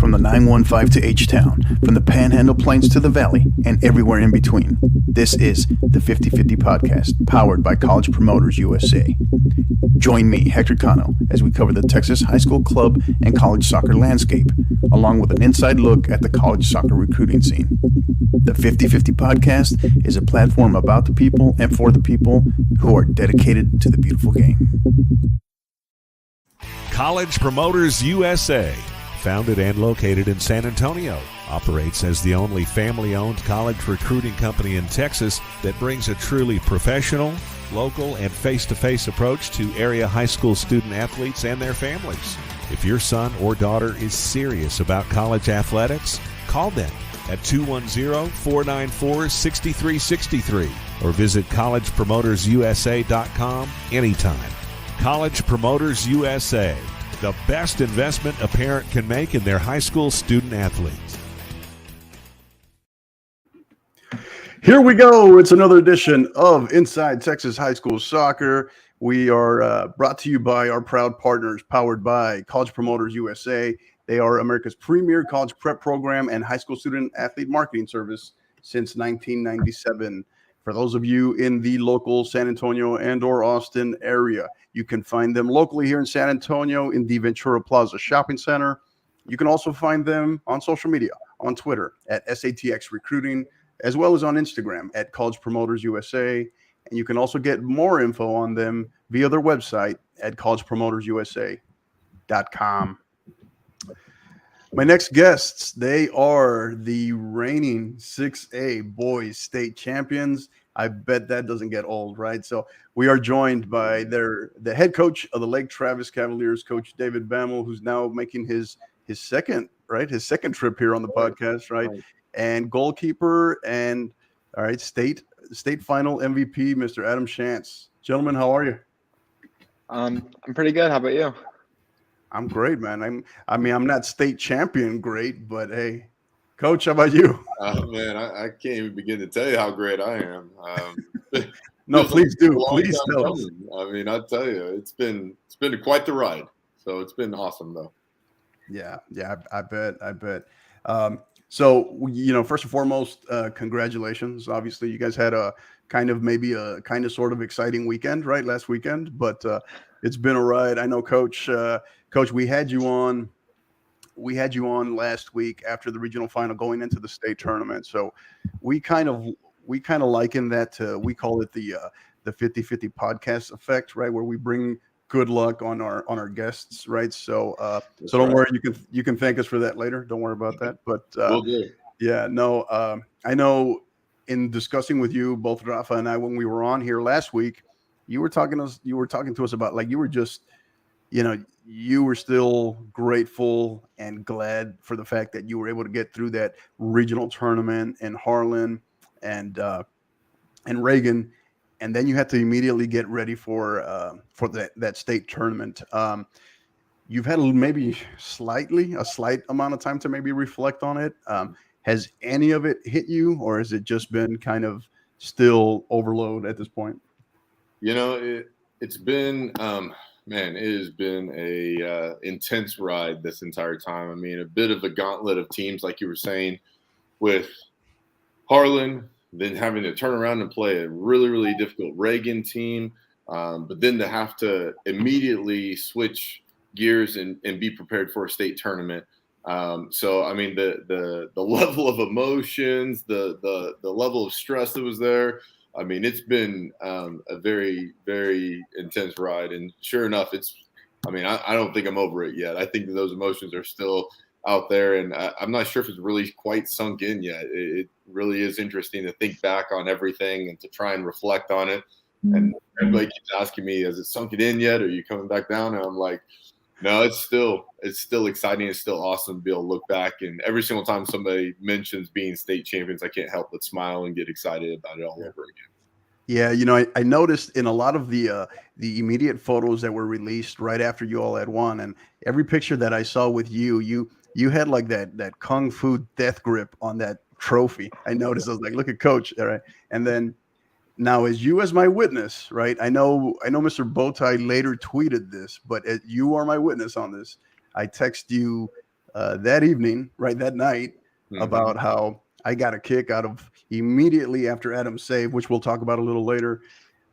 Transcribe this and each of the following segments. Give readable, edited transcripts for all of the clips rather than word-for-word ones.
from the 915 to H-Town, from the Panhandle Plains to the Valley, and everywhere in between. This is the 50/50 Podcast, powered by College Promoters USA. Join me, Hector Cano, as we cover the Texas high school club and college soccer landscape, along with an inside look at the college soccer recruiting scene. The 50/50 Podcast is a platform about the people and for the people who are dedicated to the beautiful game. College Promoters USA, founded and located in San Antonio, operates as the only family-owned college recruiting company in Texas that brings a truly professional, local, and face-to-face approach to area high school student athletes and their families. If your son or daughter is serious about college athletics, call them at 210-494-6363 or visit collegepromotersusa.com anytime. College Promoters USA, the best investment a parent can make in their high school student athletes. Here we go. It's another edition of Inside Texas High School Soccer. We are brought to you by our proud partners, powered by College Promoters USA. They are America's premier college prep program and high school student athlete marketing service since 1997. For those of you in the local San Antonio and or Austin area, you can find them locally here in San Antonio in the Ventura Plaza Shopping Center. You can also find them on social media, on Twitter at SATX Recruiting, as well as on Instagram at College Promoters USA. And you can also get more info on them via their website at collegepromotersusa.com. My next guests, they are the reigning 6A boys state champions. I bet that doesn't get old, right? So we are joined by the head coach of the Lake Travis Cavaliers, Coach David Bammel, who's now making his second trip here on the podcast, right? And goalkeeper and state final MVP, Mr. Adam Shantz. Gentlemen, how are you? I'm pretty good. How about you? I'm great, man. I'm not state champion great, but hey, Coach, how about you? Man, I can't even begin to tell you how great I am. No, please do. Please tell us. I mean, I'll tell you, it's been quite the ride. So it's been awesome, though. Yeah, I bet. So, first and foremost, congratulations. Obviously, you guys had a kind of sort of exciting weekend, right? Last weekend, but it's been a ride. I know, Coach, we had you on last week after the regional final going into the state tournament. So we kind of liken that to, we call it the 50/50 podcast effect, right? Where we bring good luck on our guests, right? So don't worry, you can thank us for that later. Don't worry about that. But Will do. Yeah, no, I know in discussing with you, both Rafa and I, when we were on here last week, you were talking to us about, like, you were just, you were still grateful and glad for the fact that you were able to get through that regional tournament in Harlan and Reagan, and then you had to immediately get ready for that state tournament. You've had maybe a slight amount of time to maybe reflect on it. Has any of it hit you, or has it just been kind of still overload at this point? It's been man, it has been a intense ride this entire time. I mean, a bit of a gauntlet of teams, like you were saying, with Harlan, then having to turn around and play a really, really difficult Reagan team, but then to have to immediately switch gears and be prepared for a state tournament. So, I mean, the level of emotions, the level of stress that was there, I mean, it's been a very, very intense ride. And sure enough, I don't think I'm over it yet. I think that those emotions are still out there, and I'm not sure if it's really quite sunk in yet. It really is interesting to think back on everything and to try and reflect on it. And everybody keeps asking me, has it sunk it in yet? Are you coming back down? And I'm like, no, it's still exciting. It's still awesome to be able to look back. And every single time somebody mentions being state champions, I can't help but smile and get excited about it all over again. Yeah, I noticed in a lot of the immediate photos that were released right after you all had won, and every picture that I saw with you had like that kung fu death grip on that trophy. I noticed. I was like, look at Coach, all right. And then now, as my witness, right? I know Mr. Bowtie later tweeted this, but you are my witness on this. I text you that evening, right, that night, about how I got a kick out of immediately after Adam's save, which we'll talk about a little later.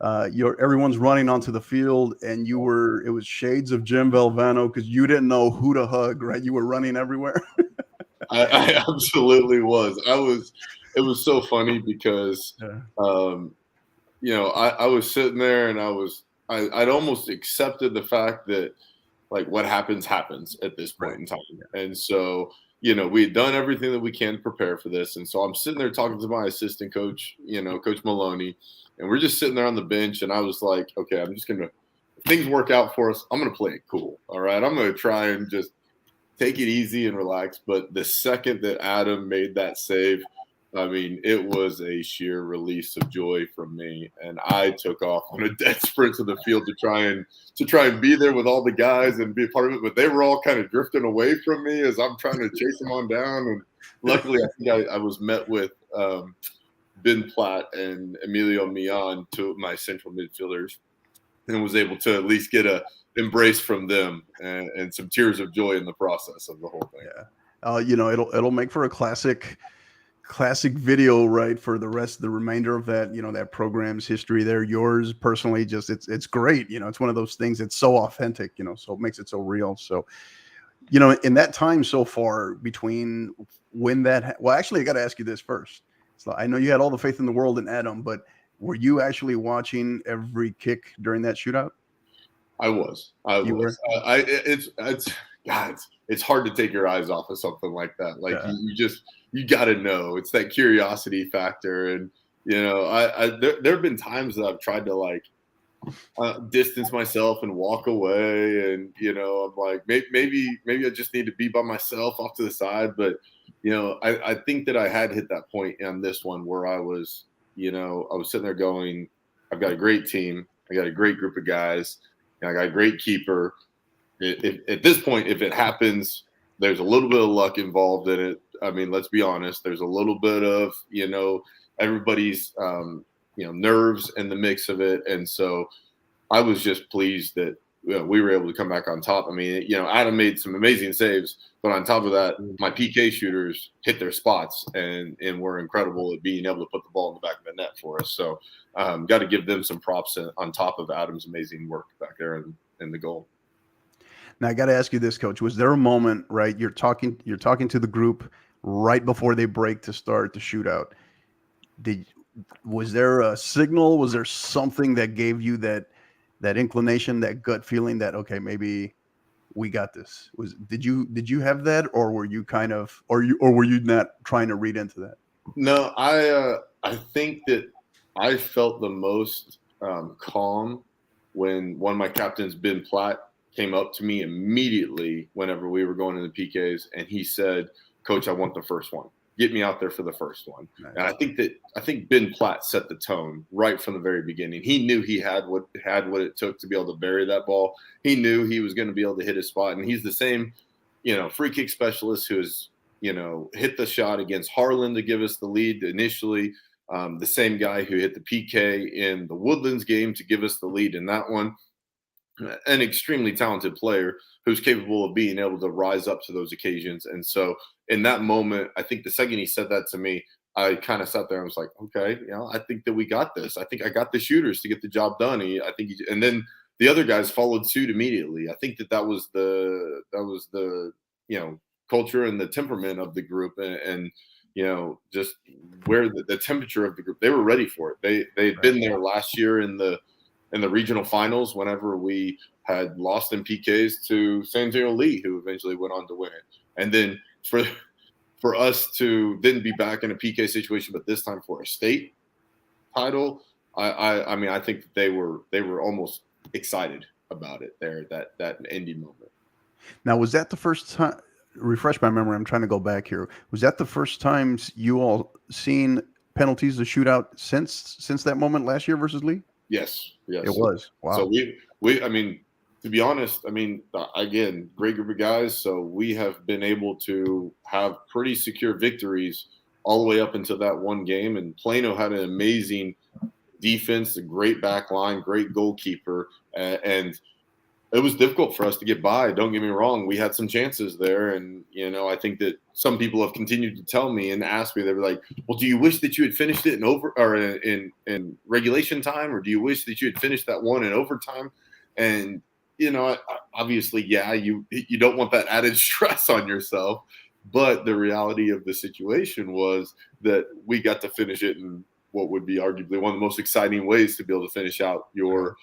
Everyone's running onto the field, and it was shades of Jim Valvano because you didn't know who to hug, right? You were running everywhere. I absolutely was. It was so funny because, I was sitting there and I'd almost accepted the fact that, like, what happens at this point in time. And so, we had done everything that we can to prepare for this. And so I'm sitting there talking to my assistant coach, Coach Maloney, and we're just sitting there on the bench. And I was like, okay, I'm just going to, if things work out for us, I'm going to play it cool. All right. I'm going to try and just take it easy and relax. But the second that Adam made that save, I mean, it was a sheer release of joy from me, and I took off on a dead sprint to the field to try and be there with all the guys and be a part of it. But they were all kind of drifting away from me as I'm trying to chase them on down. And luckily, I think I was met with Ben Platt and Emilio Millan, two of my central midfielders, and was able to at least get a embrace from them and some tears of joy in the process of the whole thing. Yeah, it'll make for a classic video, right, for the remainder of that, that program's history there. Yours personally, just it's great. It's one of those things that's so authentic, so it makes it so real. So, in that time so far between when well, actually, I got to ask you this first. So I know you had all the faith in the world in Adam, but were you actually watching every kick during that shootout? I was. It's hard to take your eyes off of something like that. Like you got to know. It's that curiosity factor, and there have been times that I've tried to like distance myself and walk away, and I'm like maybe I just need to be by myself off to the side. But I think that I had hit that point on this one where I was sitting there going, I've got a great team, I got a great group of guys, and I got a great keeper. At this point, if it happens, there's a little bit of luck involved in it. I mean, let's be honest. There's a little bit of, everybody's, nerves in the mix of it. And so I was just pleased that we were able to come back on top. I mean, Adam made some amazing saves, but on top of that, my PK shooters hit their spots and were incredible at being able to put the ball in the back of the net for us. So got to give them some props on top of Adam's amazing work back there in the goal. Now I got to ask you this, Coach. Was there a moment, right? You're talking to the group right before they break to start the shootout. Was there a signal? Was there something that gave you that inclination, that gut feeling that, okay, maybe we got this? Did you have that, or were you kind of, or were you not trying to read into that? No, I think that I felt the most calm when one of my captains, Ben Platt, came up to me immediately whenever we were going into PKs, and he said, "Coach, I want the first one. Get me out there for the first one." Nice. And I think Ben Platt set the tone right from the very beginning. He knew he had what it took to be able to bury that ball. He knew he was going to be able to hit his spot, and he's the same, free kick specialist who has, hit the shot against Harlan to give us the lead initially. The same guy who hit the PK in the Woodlands game to give us the lead in that one. An extremely talented player who's capable of being able to rise up to those occasions. And so in that moment, I think the second he said that to me, I kind of sat there and was like, okay, I think that we got this. I think I got the shooters to get the job done. And then the other guys followed suit immediately. I think that was the culture and the temperament of the group, and just where the temperature of the group, they were ready for it. They'd been there last year in the regional finals whenever we had lost in PKs to San Antonio Lee, who eventually went on to win it. And then for us to then be back in a PK situation, but this time for a state title, I mean, I think that they were almost excited about it there, that ending moment. Now, was that the first time, refresh my memory, I'm trying to go back here. Was that the first time you all seen penalties to shootout since that moment last year versus Lee? Yes. It was. Wow. So we I mean, to be honest, I mean, again, great group of guys. So we have been able to have pretty secure victories all the way up until that one game. And Plano had an amazing defense, a great back line, great goalkeeper. And it was difficult for us to get by. Don't get me wrong. We had some chances there. And, I think that some people have continued to tell me and ask me, they were like, well, do you wish that you had finished it in regulation time? Or do you wish that you had finished that one in overtime? And, obviously, yeah, you don't want that added stress on yourself. But the reality of the situation was that we got to finish it in what would be arguably one of the most exciting ways to be able to finish out your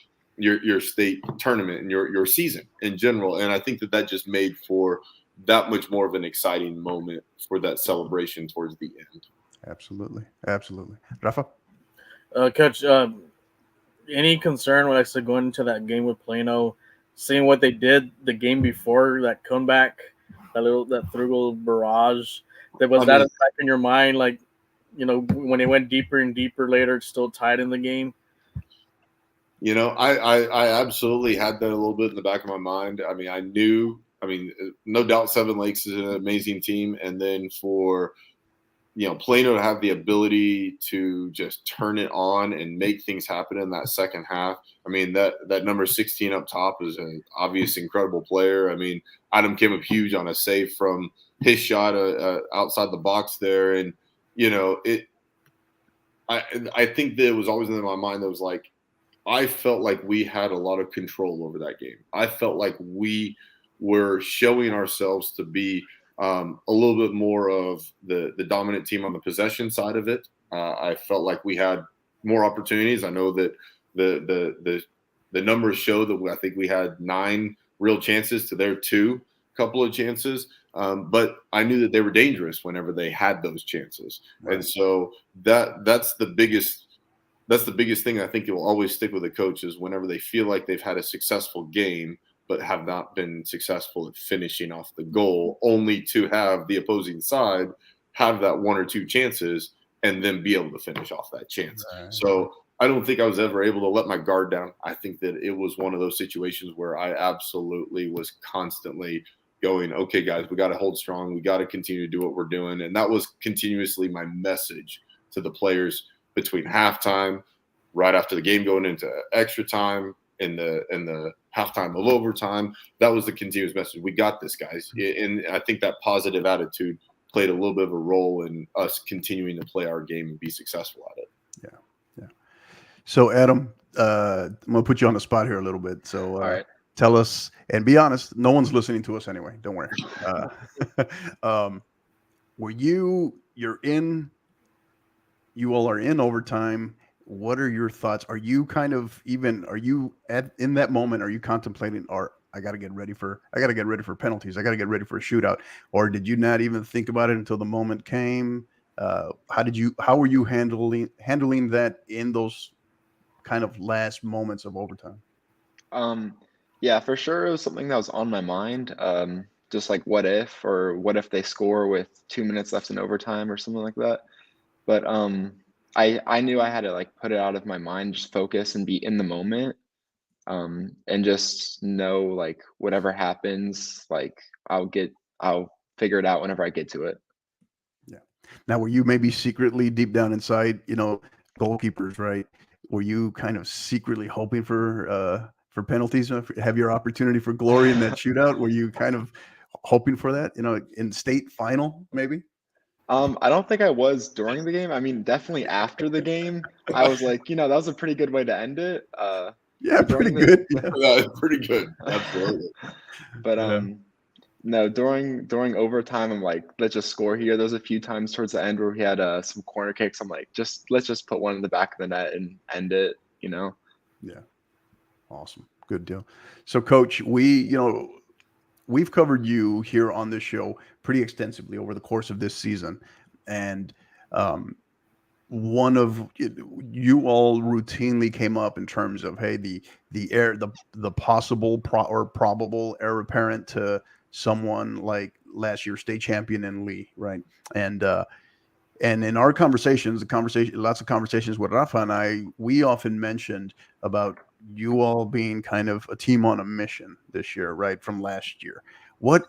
state tournament and your season in general. And I think that just made for that much more of an exciting moment for that celebration towards the end. Absolutely. Rafa? Coach, any concern when I said going into that game with Plano, seeing what they did the game before, that comeback, that through barrage, that back in your mind, like, when it went deeper and deeper later, it's still tied in the game? I absolutely had that a little bit in the back of my mind. I mean, no doubt Seven Lakes is an amazing team. And then for, Plano to have the ability to just turn it on and make things happen in that second half. I mean, that number 16 up top is an obvious incredible player. I mean, Adam came up huge on a save from his shot outside the box there. And, I think that it was always in my mind that was like, I felt like we had a lot of control over that game. I felt like we were showing ourselves to be a little bit more of the dominant team on the possession side of it. I felt like we had more opportunities. I know that the numbers show that I think we had 9 real chances to their 2 couple of chances. But I knew that they were dangerous whenever they had those chances. Right. And so that's the biggest thing I think it will always stick with the coaches whenever they feel like they've had a successful game but have not been successful at finishing off the goal, only to have the opposing side have that 1 or 2 chances and then be able to finish off that chance. Right. So I don't think I was ever able to let my guard down. I think that it was one of those situations where I absolutely was constantly going, okay, guys, we got to hold strong. We got to continue to do what we're doing. And that was continuously my message to the players between halftime, right after the game, going into extra time, in the halftime of overtime. That was the continuous message. We got this, guys. And I think that positive attitude played a little bit of a role in us continuing to play our game and be successful at it. Yeah. So, Adam, I'm going to put you on the spot here a little bit. So, all right. Tell us, and be honest, no one's listening to us anyway. Don't worry. You all are in overtime. What are your thoughts? Are you in that moment, are you contemplating, I got to get ready for penalties. I got to get ready for a shootout. Or did you not even think about it until the moment came? How were you handling that in those kind of last moments of overtime? Yeah, for sure. It was something that was on my mind. Just like what if they score with 2 minutes left in overtime or something like that. But I knew I had to like put it out of my mind, just focus and be in the moment, and just know like whatever happens, like I'll figure it out whenever I get to it. Yeah. Now, were you maybe secretly deep down inside, goalkeepers, right? Were you kind of secretly hoping for penalties, have your opportunity for glory in that shootout? Were you kind of hoping for that, in state final, maybe? I don't think I was during the game. I mean, definitely after the game, I was like, that was a pretty good way to end it. Yeah, pretty good. Yeah, pretty good. Absolutely. But no, during overtime, I'm like, let's just score here. There's a few times towards the end where we had some corner kicks. I'm like, let's just put one in the back of the net and end it. Yeah. Awesome. Good deal. So, Coach, we've covered you here on this show pretty extensively over the course of this season. And one of you all routinely came up in terms of, hey, the possible or probable heir apparent to someone like last year's state champion in Lee, right? And in our conversations, lots of conversations with Rafa and I, we often mentioned about you all being kind of a team on a mission this year, right? From last year. What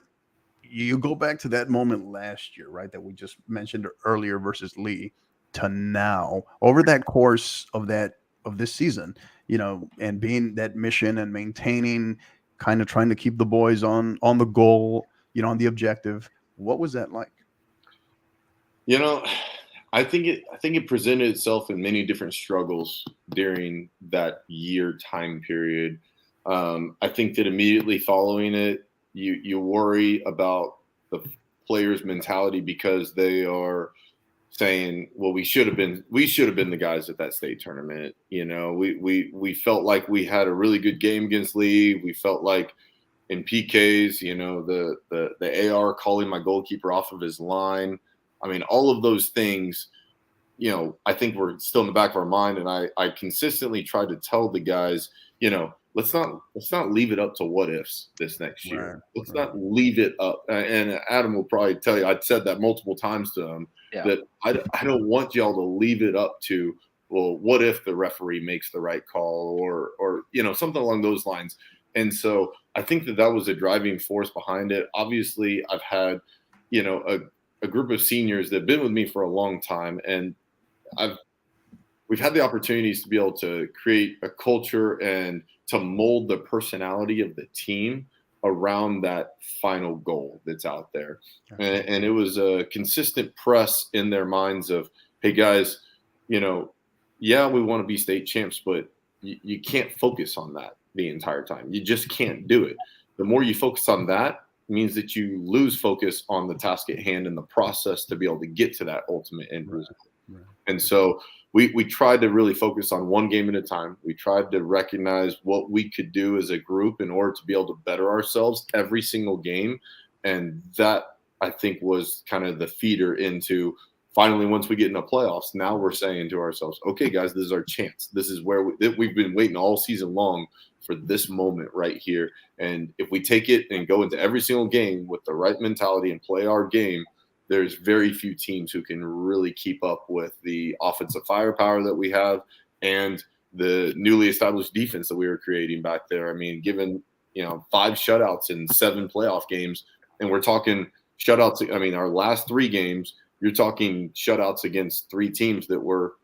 you go back to that moment last year, right? That we just mentioned earlier versus Lee to now over that course of this season, and being that mission and maintaining kind of trying to keep the boys on the goal, on the objective. What was that like? I think it presented itself in many different struggles during that year time period. I think that immediately following it, you worry about the players' mentality because they are saying, well, we should have been the guys at that state tournament. We felt like we had a really good game against Lee. We felt like in PKs, the AR calling my goalkeeper off of his line. I mean, all of those things, I think we're still in the back of our mind. And I consistently tried to tell the guys, let's not leave it up to what ifs this next year. Right, let's not leave it up. And Adam will probably tell you, I'd said that multiple times to him, that I don't want y'all to leave it up to, well, what if the referee makes the right call or something along those lines. And so I think that was a driving force behind it. Obviously, I've had, a group of seniors that have been with me for a long time, and we've had the opportunities to be able to create a culture and to mold the personality of the team around that final goal that's out there. And it was a consistent press in their minds of, hey guys, we want to be state champs, but you can't focus on that the entire time. You just can't do it. The more you focus on that means that you lose focus on the task at hand and the process to be able to get to that ultimate end result. Right. And so we tried to really focus on one game at a time. We tried to recognize what we could do as a group in order to be able to better ourselves every single game. And that, I think, was kind of the feeder into finally, once we get into playoffs, now we're saying to ourselves, okay, guys, this is our chance. This is where we've been waiting all season long for this moment right here. And if we take it and go into every single game with the right mentality and play our game, there's very few teams who can really keep up with the offensive firepower that we have and the newly established defense that we were creating back there. I mean, given, 5 shutouts in 7 playoff games, and we're talking shutouts. I mean, our last 3 games, you're talking shutouts against 3 teams that were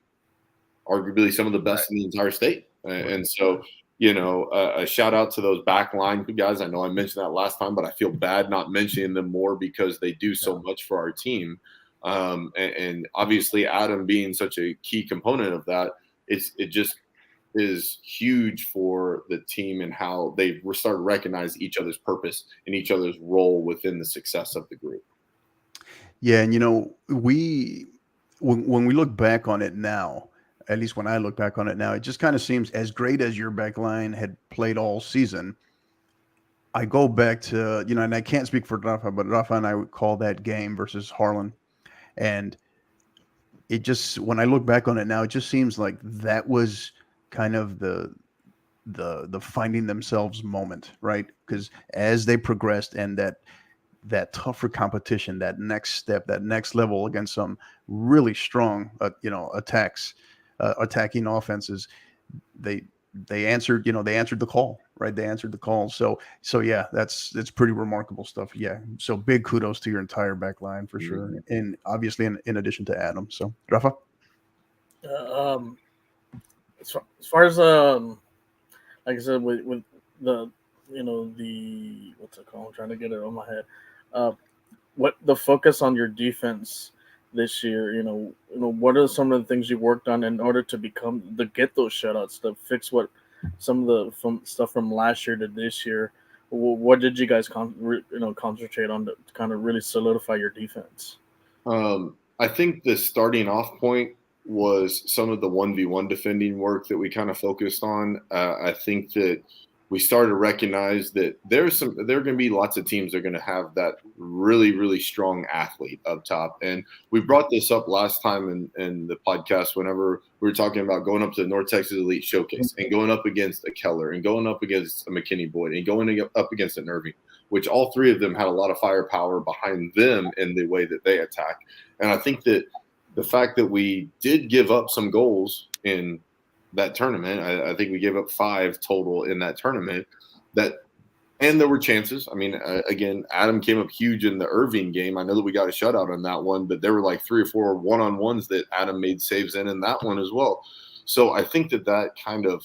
arguably some of the best in the entire state. And so, a shout out to those back line guys. I know I mentioned that last time, but I feel bad not mentioning them more because they do so much for our team. And obviously Adam being such a key component of that, it just is huge for the team and how they start to recognize each other's purpose and each other's role within the success of the group. Yeah. And, when we look back on it now, at least when I look back on it now, it just kind of seems as great as your back line had played all season. I go back to, and I can't speak for Rafa, but Rafa and I would call that game versus Harlan. And it just, when I look back on it now, it just seems like that was kind of the finding themselves moment, right? Because as they progressed and that tougher competition, that next step, that next level against some really strong, attacking offenses, they answered the call, right? They answered the call. So yeah, it's pretty remarkable stuff. Yeah. So big kudos to your entire back line for sure. And obviously in addition to Adam. So Rafa? As far as like I said, with the what's it called? I'm trying to get it on my head. What the focus on your defense this year, what are some of the things you worked on in order to get those shutouts, to fix what some of the stuff from last year to this year? What did you guys concentrate on to kind of really solidify your defense? I think the starting off point was some of the 1v1 defending work that we kind of focused on. I think that we started to recognize that there are going to be lots of teams that are going to have that really, really strong athlete up top. And we brought this up last time in the podcast whenever we were talking about going up to the North Texas Elite Showcase and going up against a Keller and going up against a McKinney Boyd and going up against an Irving, which all 3 of them had a lot of firepower behind them in the way that they attack. And I think that the fact that we did give up some goals in that tournament, I think we gave up 5 total in that tournament, and there were chances. I mean, again, Adam came up huge in the Irving game. I know that we got a shutout on that one, but there were like 3 or 4 one-on-ones that Adam made saves in that one as well. So I think that kind of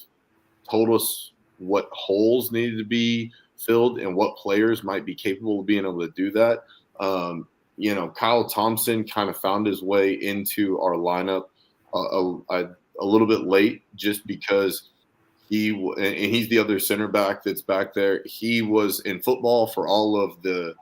told us what holes needed to be filled and what players might be capable of being able to do that. Kyle Thompson kind of found his way into our lineup a little bit late, just because he's the other center back that's back there. He was in football for all of the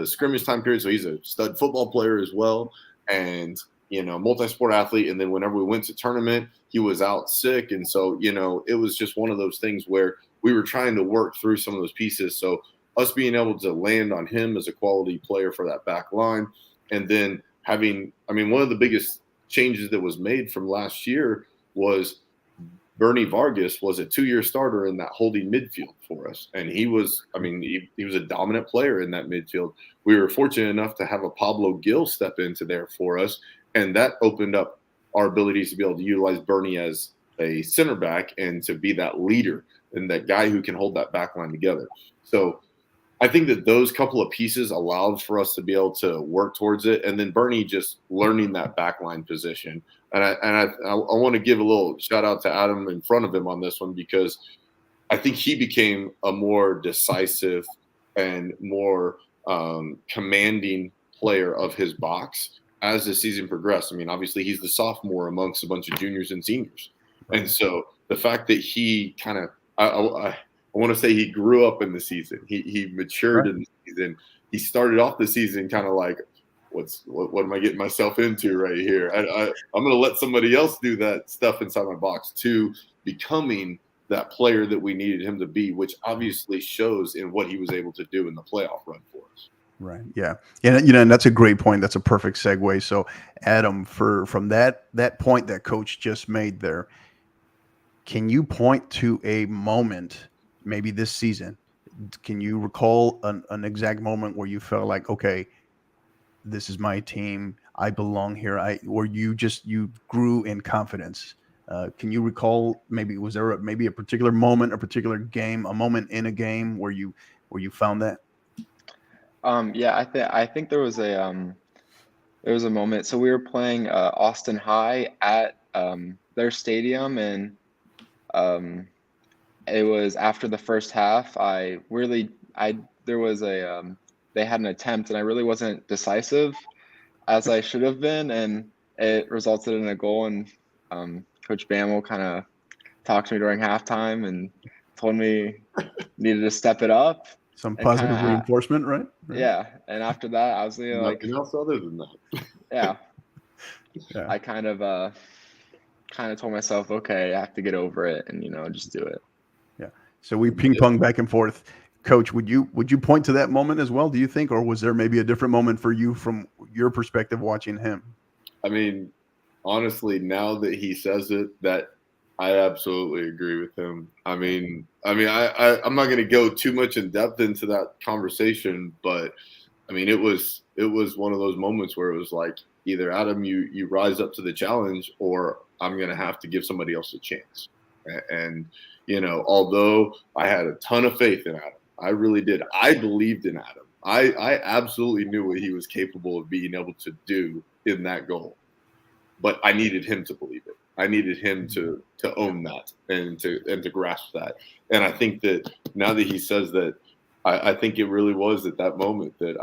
scrimmage time period, so he's a stud football player as well, and multi-sport athlete. And then whenever we went to tournament, he was out sick, and so it was just one of those things where we were trying to work through some of those pieces. So us being able to land on him as a quality player for that back line, and then one of the biggest changes that was made from last year was Bernie Vargas was a 2-year starter in that holding midfield for us. And he was a dominant player in that midfield. We were fortunate enough to have a Pablo Gil step into there for us. And that opened up our abilities to be able to utilize Bernie as a center back and to be that leader and that guy who can hold that back line together. So I think that those couple of pieces allowed for us to be able to work towards it. And then Bernie just learning that backline position. And I want to give a little shout out to Adam in front of him on this one, because I think he became a more decisive and more commanding player of his box as the season progressed. Obviously he's the sophomore amongst a bunch of juniors and seniors. Right. And so the fact that he kind of, I want to say he grew up in the season. He matured in the season. He started off the season kind of like, what am I getting myself into right here? I'm going to let somebody else do that stuff inside my box, to becoming that player that we needed him to be, which obviously shows in what he was able to do in the playoff run for us. Right. Yeah. And that's a great point. That's a perfect segue. So Adam, from that point that coach just made there, can you point to a moment, maybe this season, can you recall an exact moment where you felt like, okay, this is my team, I belong here, or you grew in confidence? Can you recall, was there a particular moment, a particular game, a moment in a game where you found that? I think there was a moment. So we were playing Austin High at their stadium, and it was after the first half. They had an attempt, and I really wasn't decisive as I should have been, and it resulted in a goal. And Coach Bammel kind of talked to me during halftime and told me needed to step it up. Some positive reinforcement, right? Yeah, and after that, I was nothing else other than that. Yeah. I kind of told myself, okay, I have to get over it, and just do it. Yeah. So we ping pong back and forth. Coach, would you point to that moment as well, do you think, or was there maybe a different moment for you from your perspective watching him? Honestly, now that he says it, that I absolutely agree with him. I'm not going to go too much in depth into that conversation, but it was one of those moments where it was like, either Adam, you rise up to the challenge, or I'm going to have to give somebody else a chance. And although I had a ton of faith in Adam, I really did. I believed in Adam. I absolutely knew what he was capable of being able to do in that goal, but I needed him to believe it. I needed him to own that and to grasp that. And I think that now that he says that, I think it really was at that moment that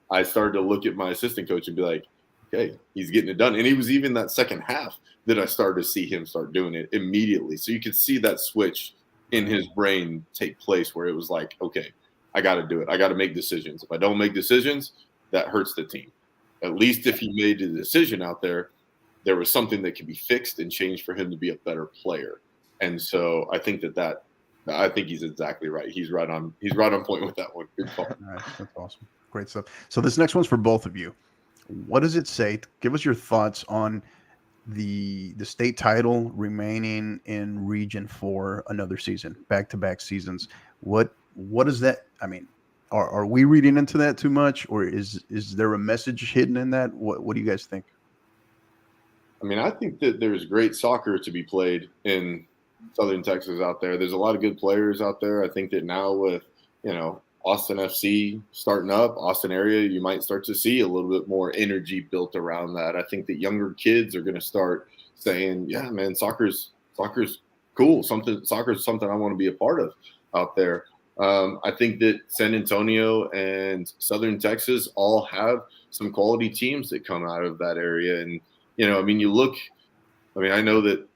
I started to look at my assistant coach and be like, okay, he's getting it done. And it was even that second half that I started to see him start doing it immediately. So you could see that switch in his brain take place, where it was like, okay, I got to do it. I got to make decisions. If I don't make decisions, that hurts the team. At least if he made a decision out there, there was something that could be fixed and changed for him to be a better player. And so I think I think he's exactly right. He's right on point with that one. Good call. All right, that's awesome. Great stuff. So this next one's for both of you. What does it say? Give us your thoughts on the state title remaining in Region 4 another season, back-to-back seasons. What is that? Are we reading into that too much, or is there a message hidden in that? What do you guys think? I think that there's great soccer to be played in Southern Texas out there. There's a lot of good players out there. I think that now with, Austin FC starting up, Austin area, you might start to see a little bit more energy built around that. I think that younger kids are going to start saying, yeah, man, soccer's cool. Soccer's something I want to be a part of out there. I think that San Antonio and Southern Texas all have some quality teams that come out of that area. And, you know, I mean, I know that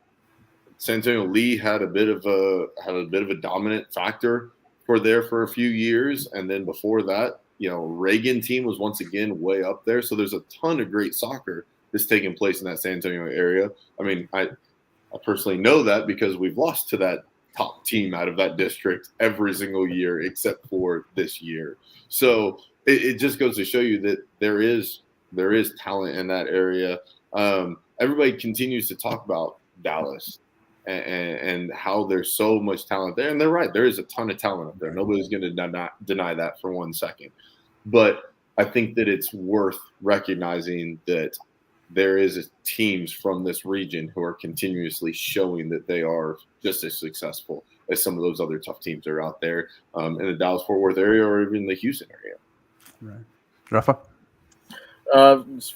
San Antonio Lee had a bit of a dominant factor for a few years. And then before that, you know, Reagan team was once again way up there. So there's a ton of great soccer that's taking place in that San Antonio area. I mean, I personally know that because we've lost to that top team out of that district every single year except for this year. So it just goes to show you that there is talent in that area. Everybody continues to talk about Dallas and how there's so much talent there. And they're right. There is a ton of talent up there. Nobody's going to deny that for 1 second. But I think that it's worth recognizing that there is teams from this region who are continuously showing that they are just as successful as some of those other tough teams that are out there in the Dallas-Fort Worth area or even the Houston area. Right. Rafa?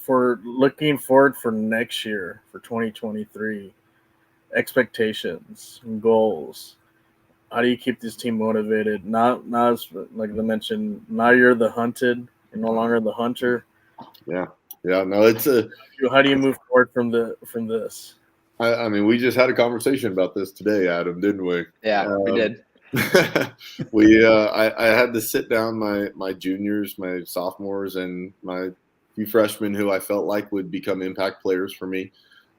For looking forward for next year, for 2023, expectations and goals. How do you keep this team motivated? Not as, like I mentioned, now you're the hunted, you're no longer the hunter. Yeah. No, it's How do you move forward from this? I mean, we just had a conversation about this today, Adam, didn't we? Yeah, we did. I had to sit down my juniors, my sophomores, and my few freshmen who I felt like would become impact players for me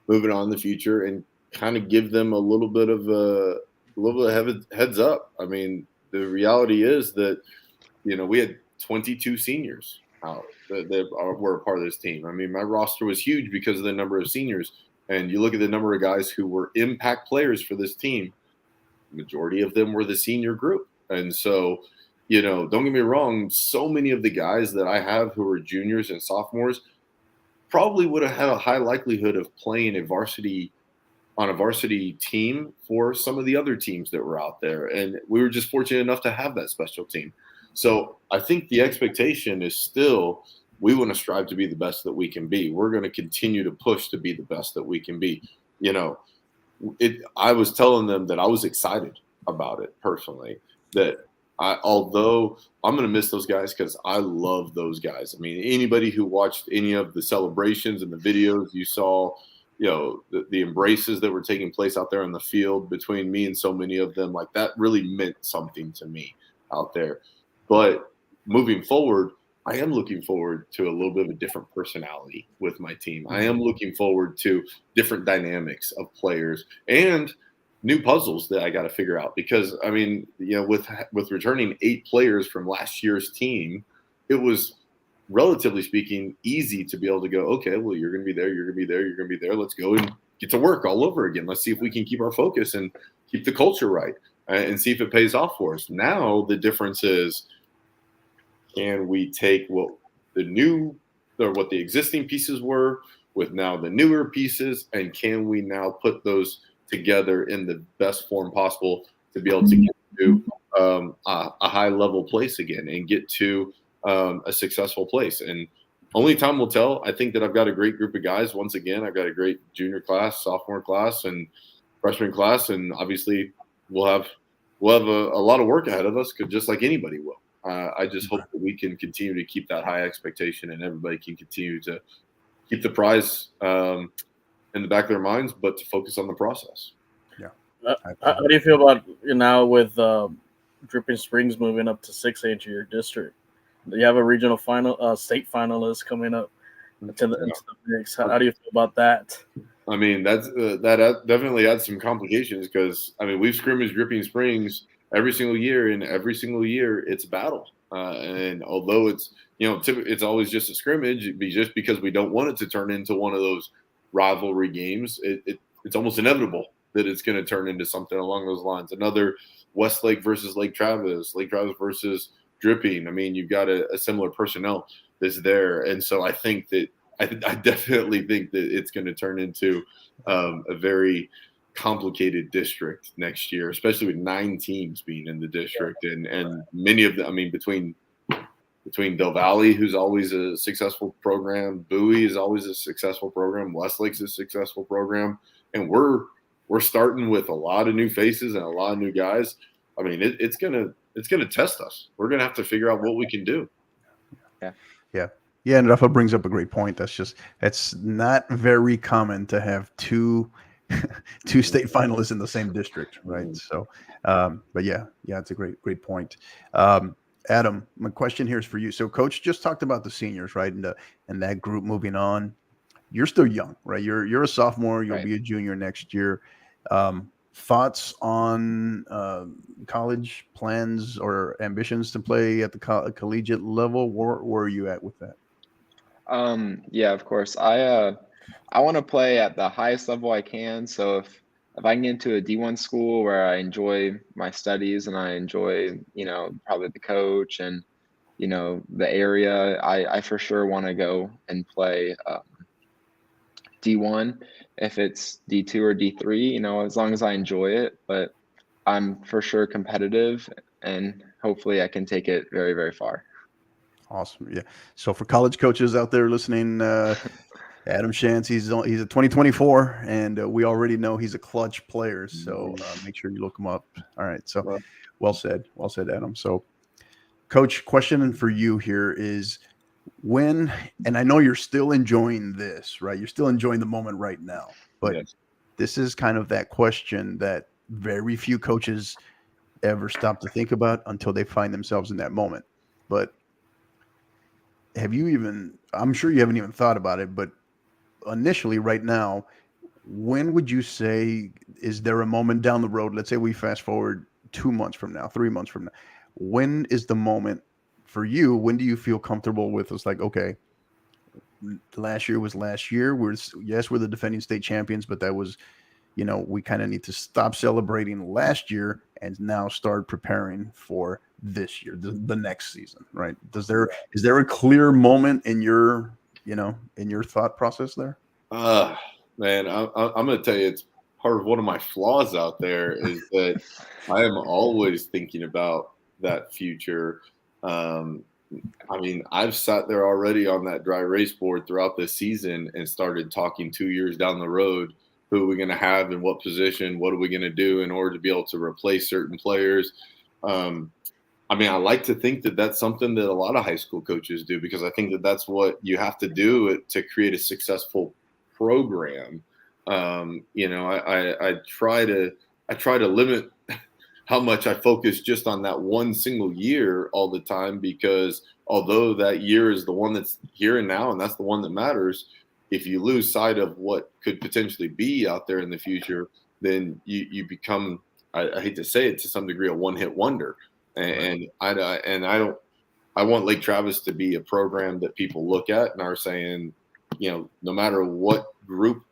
moving on in the future, and kind of give them a little bit of heads up. I mean, the reality is that, you know, we had 22 seniors out that were a part of this team. I mean, my roster was huge because of the number of seniors. And you look at the number of guys who were impact players for this team, the majority of them were the senior group. And so, you know, don't get me wrong, so many of the guys that I have who are juniors and sophomores probably would have had a high likelihood of playing on a varsity team for some of the other teams that were out there. And we were just fortunate enough to have that special team. So I think the expectation is still, we want to strive to be the best that we can be. We're going to continue to push to be the best that we can be. You know, I was telling them that I was excited about it personally, that although I'm going to miss those guys because I love those guys. I mean, anybody who watched any of the celebrations and the videos you saw, you know, the embraces that were taking place out there on the field between me and so many of them, like that really meant something to me out there. But moving forward, I am looking forward to a little bit of a different personality with my team. I am looking forward to different dynamics of players and new puzzles that I got to figure out. Because, I mean, you know, with returning 8 players from last year's team, it was, relatively speaking, easy to be able to go, okay, well, you're going to be there, you're going to be there, you're going to be there. Let's go and get to work all over again. Let's see if we can keep our focus and keep the culture right and see if it pays off for us. Now the difference is, can we take what the existing pieces were with now the newer pieces, and can we now put those together in the best form possible to be able to get to a high level place again and get to a successful place? And only time will tell. I think that I've got a great group of guys. Once again, I've got a great junior class, sophomore class, and freshman class, and obviously we'll have a lot of work ahead of us, just like anybody will. I just hope that we can continue to keep that high expectation, and everybody can continue to keep the prize in the back of their minds, but to focus on the process. Yeah. How do you feel about now with Dripping Springs moving up to 6A to your district? You have a regional final, state finalist coming up into the mix. How do you feel about that? I mean, that definitely adds some complications because, I mean, we've scrimmaged Dripping Springs every single year, and every single year it's a battle. And although it's, you know, it's always just a scrimmage, just because we don't want it to turn into one of those rivalry games, it's almost inevitable that it's going to turn into something along those lines. Another Westlake versus Lake Travis versus Dripping. I mean, you've got a similar personnel that's there. And so I think that I definitely think that it's going to turn into a very complicated district next year, especially with 9 teams being in the district, and many of them. I mean, between Del Valle, who's always a successful program, Bowie is always a successful program, Westlake's a successful program, and we're starting with a lot of new faces and a lot of new guys. I mean, it's gonna it's going to test us. We're going to have to figure out what we can do. Yeah, and Rafa brings up a great point. It's not very common to have two state finalists in the same district, right? So, but yeah, it's a great point. Adam, my question here is for you. So, Coach just talked about the seniors, right, and that group moving on. You're still young, right? You're a sophomore. You'll be a junior next year. Thoughts on college plans or ambitions to play at the collegiate level? Where are you at with that? Yeah, of course. I want to play at the highest level I can. So if I can get into a D1 school where I enjoy my studies and I enjoy, probably the coach and, the area, I for sure want to go and play D1. If it's D2 or D3, as long as I enjoy it, but I'm for sure competitive and hopefully I can take it very, very far. Awesome. Yeah. So for college coaches out there listening, Adam Shantz, he's a 2024, and we already know he's a clutch player. So make sure you look him up. All right. So well said, Adam. So, Coach, question for you here is and I know you're still enjoying this, right? You're still enjoying the moment right now, but this is kind of that question that very few coaches ever stop to think about until they find themselves in that moment. But I'm sure you haven't even thought about it, but initially right now, when would you say, is there a moment down the road? Let's say we fast forward 2 months from now, 3 months from now. When is the moment for you? When do you feel comfortable with it's like, okay, last year was last year. We're the defending state champions, but that was, we kind of need to stop celebrating last year and now start preparing for this year, the next season, right? Is there a clear moment in your thought process there? Man, I'm going to tell you, it's part of one of my flaws out there is that I am always thinking about that future. I mean, I've sat there already on that dry erase board throughout this season and started talking 2 years down the road. Who are we going to have in what position? What are we going to do in order to be able to replace certain players? I mean, I like to think that that's something that a lot of high school coaches do because I think that that's what you have to do to create a successful program. I try to limit how much I focus just on that one single year all the time because although that year is the one that's here and now and that's the one that matters, if you lose sight of what could potentially be out there in the future, then you become, I hate to say it, to some degree, a one-hit wonder. And I want Lake Travis to be a program that people look at and are saying, no matter what group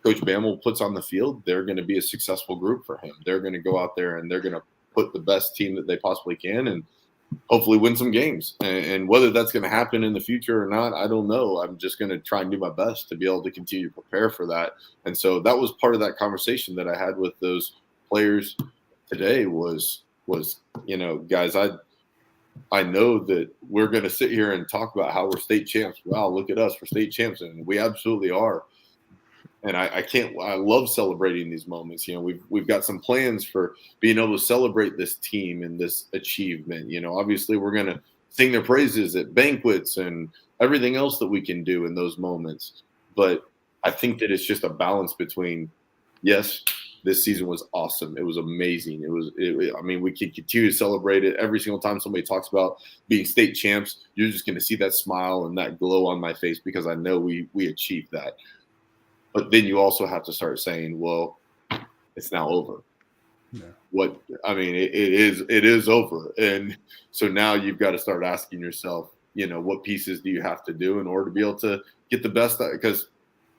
Coach Bamel puts on the field, they're going to be a successful group for him. They're going to go out there and they're going to put the best team that they possibly can and hopefully win some games. And whether that's going to happen in the future or not, I don't know. I'm just going to try and do my best to be able to continue to prepare for that. And so that was part of that conversation that I had with those players today was guys, I know that we're going to sit here and talk about how we're state champs. Wow, look at us, we're state champs, and we absolutely are. And I love celebrating these moments. We've got some plans for being able to celebrate this team and this achievement. Obviously we're going to sing their praises at banquets and everything else that we can do in those moments. But I think that it's just a balance between, yes, this season was awesome. It was amazing. We can continue to celebrate it every single time somebody talks about being state champs. You're just going to see that smile and that glow on my face because I know we achieved that. But then you also have to start saying, well, it's now over. Yeah. It is over. And so now you've got to start asking yourself, what pieces do you have to do in order to be able to get the best out? Because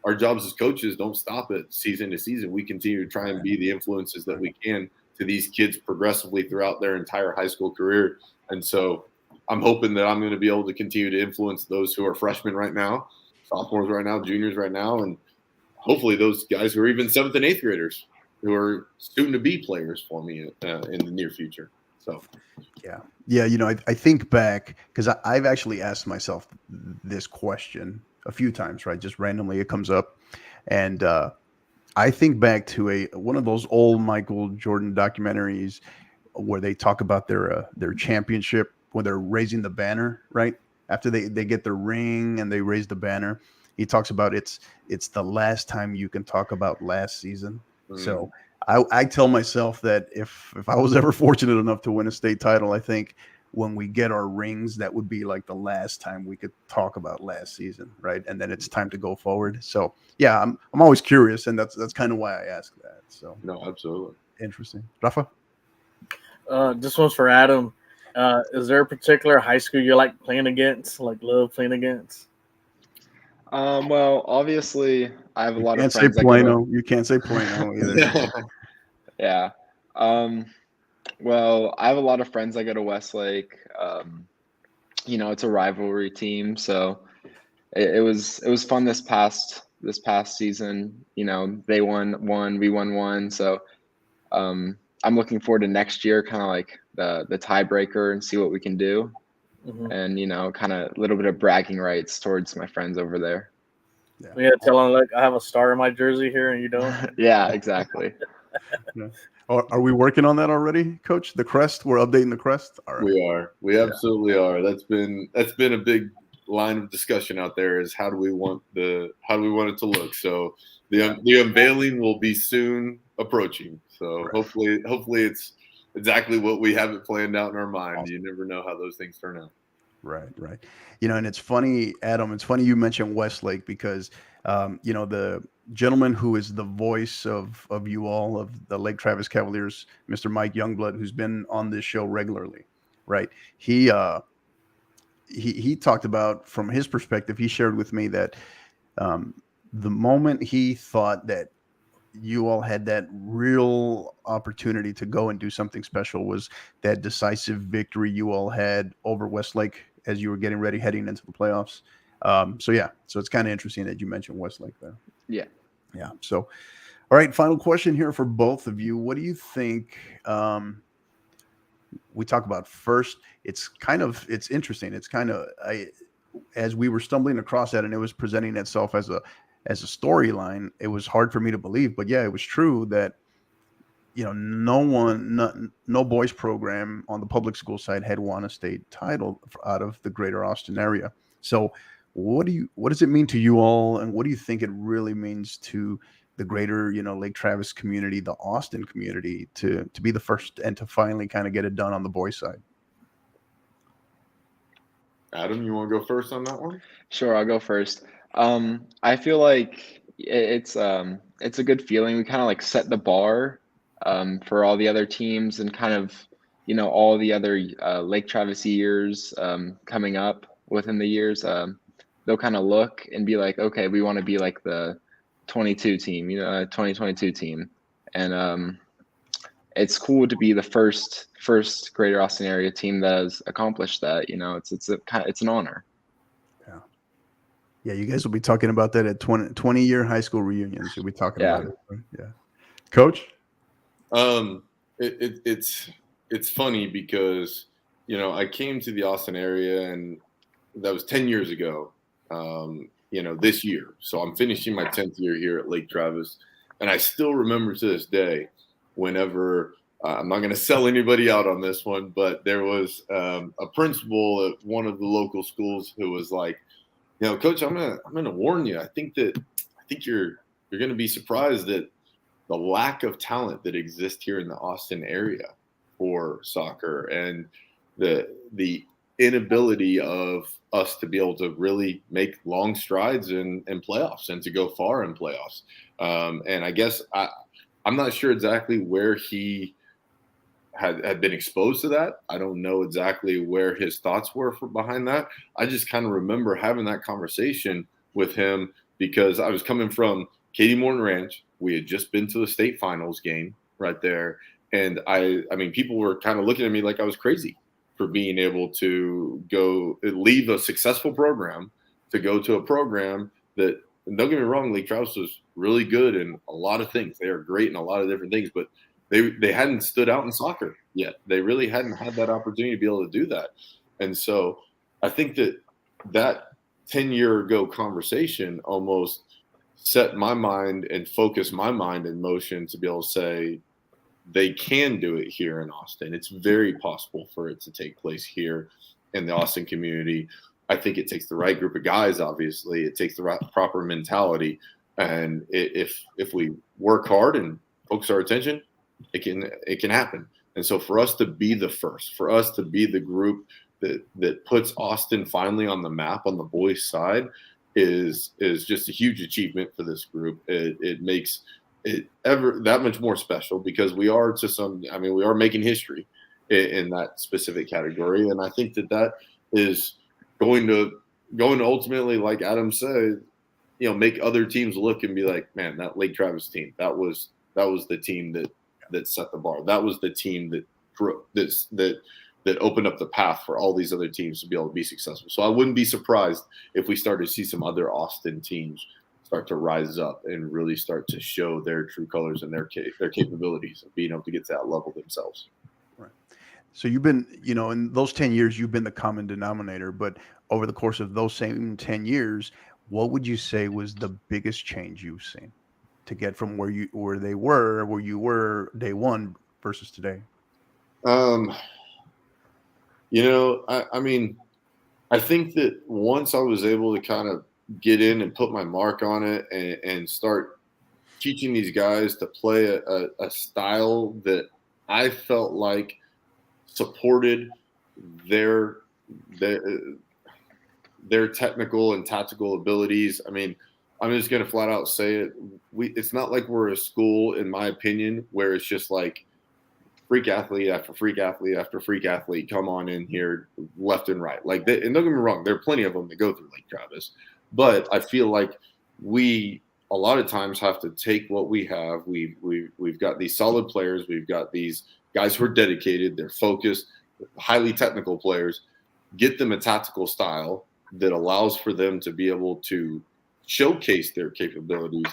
our jobs as coaches don't stop at season to season. We continue to try and be the influences that we can to these kids progressively throughout their entire high school career. And so I'm hoping that I'm going to be able to continue to influence those who are freshmen right now, sophomores right now, juniors right now, and hopefully those guys who are even 7th and 8th graders who are soon to be players for me in the near future. So, yeah. I think back because I've actually asked myself this question a few times, right? Just randomly it comes up. And I think back to one of those old Michael Jordan documentaries where they talk about their championship when they're raising the banner, right? After they get their ring and they raise the banner, he talks about it's the last time you can talk about last season. So I tell myself that if I was ever fortunate enough to win a state title, I think when we get our rings, that would be like the last time we could talk about last season, right? And then it's time to go forward. So yeah, I'm always curious, and that's kind of why I ask that. So No, absolutely. interesting. Rafa? This one's for Adam. Is there a particular high school you like playing against, like love playing against? Well, obviously, I have a lot of Can't say friends that go Plano. You can't say Plano either. yeah. Well, I have a lot of friends that go to Westlake. It's a rivalry team, so it was fun this past season. They won, we won one. So I'm looking forward to next year, kind of like the tiebreaker, and see what we can do. Mm-hmm. And kind of a little bit of bragging rights towards my friends over there. Yeah, tell them like I have a star in my jersey here, and you don't. Yeah, exactly. Yeah. Are we working on that already, Coach? The crest? We're updating the crest. All right. We are. We absolutely are. That's been a big line of discussion out there. Is how do we want it to look? So the unveiling will be soon approaching. So Right. hopefully it's exactly what we have it planned out in our mind. Awesome. You never know how those things turn out. Right. And it's funny, Adam, it's funny you mentioned Westlake because, the gentleman who is the voice of you all, of the Lake Travis Cavaliers, Mr. Mike Youngblood, who's been on this show regularly, right? He talked about, from his perspective, he shared with me that the moment he thought that you all had that real opportunity to go and do something special was that decisive victory you all had over Westlake as you were getting ready, heading into the playoffs. So it's kind of interesting that you mentioned Westlake there. Yeah. So, all right, final question here for both of you. What do you think? We talk about first. It's interesting. It's kind of, as we were stumbling across that, and it was presenting itself as a storyline, it was hard for me to believe, but yeah, it was true that no boys program on the public school side had won a state title out of the greater Austin area. So what does it mean to you all, and what do you think it really means to the greater Lake Travis community, the Austin community, to be the first and to finally kind of get it done on the boys side? Adam, you want to go first on that one? Sure, I'll go first. I feel like it's a good feeling. We kind of like set the bar for all the other teams, and kind of all the other Lake Travis years coming up within the years. They'll kind of look and be like, okay, we want to be like the 22 team, 2022 team, and it's cool to be the first Greater Austin area team that has accomplished that. It's an honor. Yeah, you guys will be talking about that at 20-year high school reunions. You'll be talking about it. Right? Yeah. Coach? It's funny because, I came to the Austin area, and that was 10 years ago, this year. So I'm finishing my 10th year here at Lake Travis. And I still remember to this day, whenever I'm not going to sell anybody out on this one, but there was a principal at one of the local schools who was like, Coach, I'm gonna warn you. I think you're gonna be surprised at the lack of talent that exists here in the Austin area for soccer, and the inability of us to be able to really make long strides in playoffs and to go far in playoffs. And I guess I'm not sure exactly where he had been exposed to that. I don't know exactly where his thoughts were behind that. I just kind of remember having that conversation with him because I was coming from Katie Morton Ranch. We had just been to the state finals game right there. And I mean, people were kind of looking at me like I was crazy for being able to leave a successful program to go to a program that, and don't get me wrong, Lake Travis was really good in a lot of things. They are great in a lot of different things, but they hadn't stood out in soccer yet. They really hadn't had that opportunity to be able to do that. And so I think that 10-year ago conversation almost set my mind and focused my mind in motion to be able to say, they can do it here in Austin. It's very possible for it to take place here in the Austin community. I think it takes the right group of guys, obviously. It takes the right, proper mentality. And if we work hard and focus our attention, it can happen. And so for us to be the first, for us to be the group that puts Austin finally on the map on the boys' side is just a huge achievement for this group. It makes it ever that much more special because we are we are making history in that specific category. And I think that is going to ultimately, like Adam said, make other teams look and be like, man, that Lake Travis team, that was the team that set the bar. That was the team that opened up the path for all these other teams to be able to be successful. So I wouldn't be surprised if we started to see some other Austin teams start to rise up and really start to show their true colors and their capabilities of being able to get to that level themselves. Right. So you've been, in those 10 years, you've been the common denominator, but over the course of those same 10 years, what would you say was the biggest change you've seen to get from where you were day one versus today? I think that once I was able to kind of get in and put my mark on it and start teaching these guys to play a style that I felt like supported their technical and tactical abilities. I mean, I'm just going to flat out say it. It's not like we're a school, in my opinion, where it's just like freak athlete after freak athlete after freak athlete come on in here left and right. And don't get me wrong, there are plenty of them that go through Lake Travis, but I feel like we a lot of times have to take what we have. We've got these solid players. We've got these guys who are dedicated. They're focused, highly technical players. Get them a tactical style that allows for them to be able to showcase their capabilities.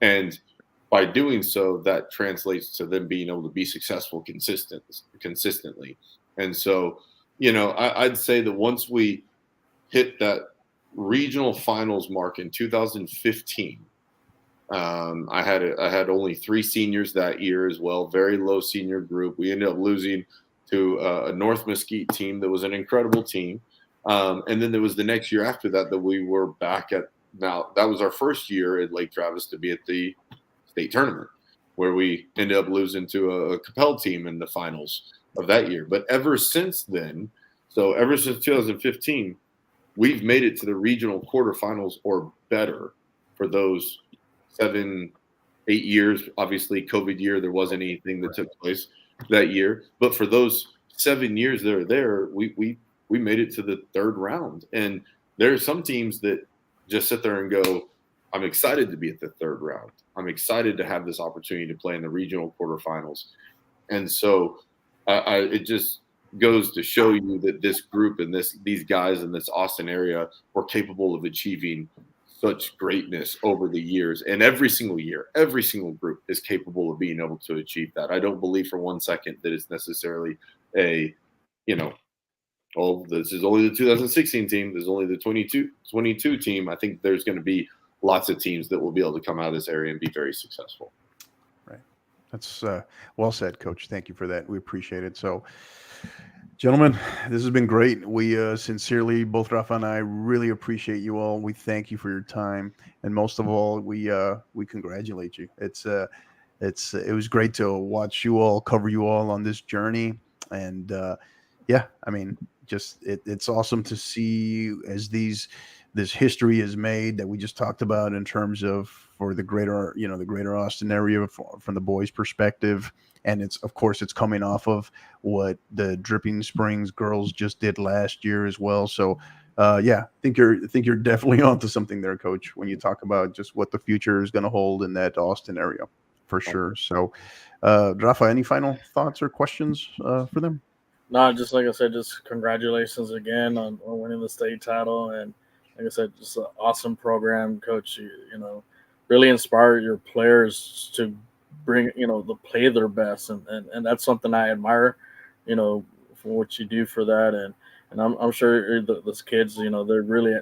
And by doing so, that translates to them being able to be successful consistently. And so, I'd say that once we hit that regional finals mark in 2015, I had only 3 seniors that year as well, very low senior group. We ended up losing to a North Mesquite team that was an incredible team. And then there was the next year after that we were back at. Now, that was our first year at Lake Travis to be at the state tournament, where we ended up losing to a Capel team in the finals of that year. But ever since then, ever since 2015, we've made it to the regional quarterfinals or better for those 7-8 years. Obviously, COVID year, there wasn't anything that took place that year. But for those 7 years that are there, we made it to the 3rd round. And there are some teams that just sit there and go, I'm excited to be at the 3rd round. I'm excited to have this opportunity to play in the regional quarterfinals. And so it just goes to show you that this group and these guys in this Austin area were capable of achieving such greatness over the years. And every single year, every single group is capable of being able to achieve that. I don't believe for one second that it's necessarily this is only the 2016 team. There's only the 22 team. I think there's going to be lots of teams that will be able to come out of this area and be very successful. Right. That's well said, Coach. Thank you for that. We appreciate it. So, gentlemen, this has been great. We sincerely, both Rafa and I, really appreciate you all. We thank you for your time, and most of all, we congratulate you. It was great to watch you all, cover you all on this journey, and it's awesome to see as this history is made that we just talked about in terms of for the greater Austin area from the boys' perspective. And it's coming off of what the Dripping Springs girls just did last year as well. So I think you're definitely onto something there, Coach, when you talk about just what the future is going to hold in that Austin area for sure. So Rafa, any final thoughts or questions for them? No, just like I said, just congratulations again on winning the state title. And like I said, just an awesome program, Coach. You really inspire your players to bring, to play their best. And that's something I admire, for what you do for that. And I'm sure those kids, they really,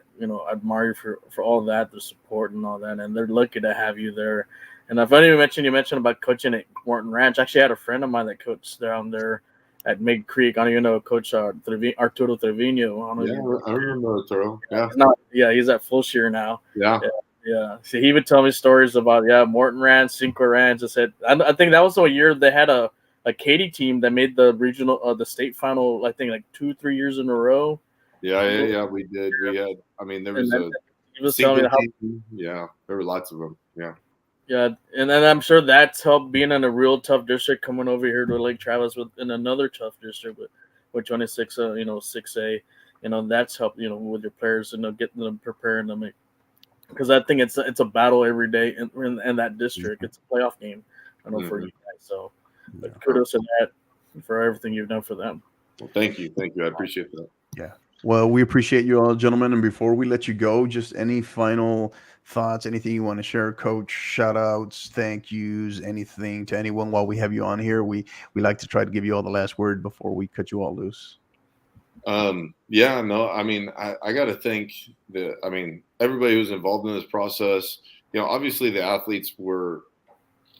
admire you for all that, the support and all that. And they're lucky to have you there And I funny you mentioned about coaching at Morton Ranch. I actually had a friend of mine that coached down there at Mid Creek. I don't even know Coach Arturo Trevino. I don't know I remember Arturo. Yeah. He's at Full Shear now. Yeah. Yeah. See, he would tell me stories about Morton Ranch, Cinco Ranch. I said I think that was the year they had a Katy team that made the regional the state final. I think like 2-3 years in a row. Yeah. We did. We had. I mean, there was he was telling me how. Team. Yeah, there were lots of them. Yeah. Yeah, and then I'm sure that's helped being in a real tough district, coming over here to Lake Travis in another tough district with 26, 6A. That's helped, with your players, getting them preparing them. Because I think it's a battle every day in that district. It's a playoff game, I know, for you guys. So, but kudos to that for everything you've done for them. Well, thank you. I appreciate that. Yeah. Well, we appreciate you all, gentlemen. And before we let you go, just any final thoughts, anything you want to share, Coach? Shout outs, thank yous, anything to anyone while we have you on here. We like to try to give you all the last word before we cut you all loose. Yeah, no, I mean, I got to thank everybody who's involved in this process. Obviously the athletes were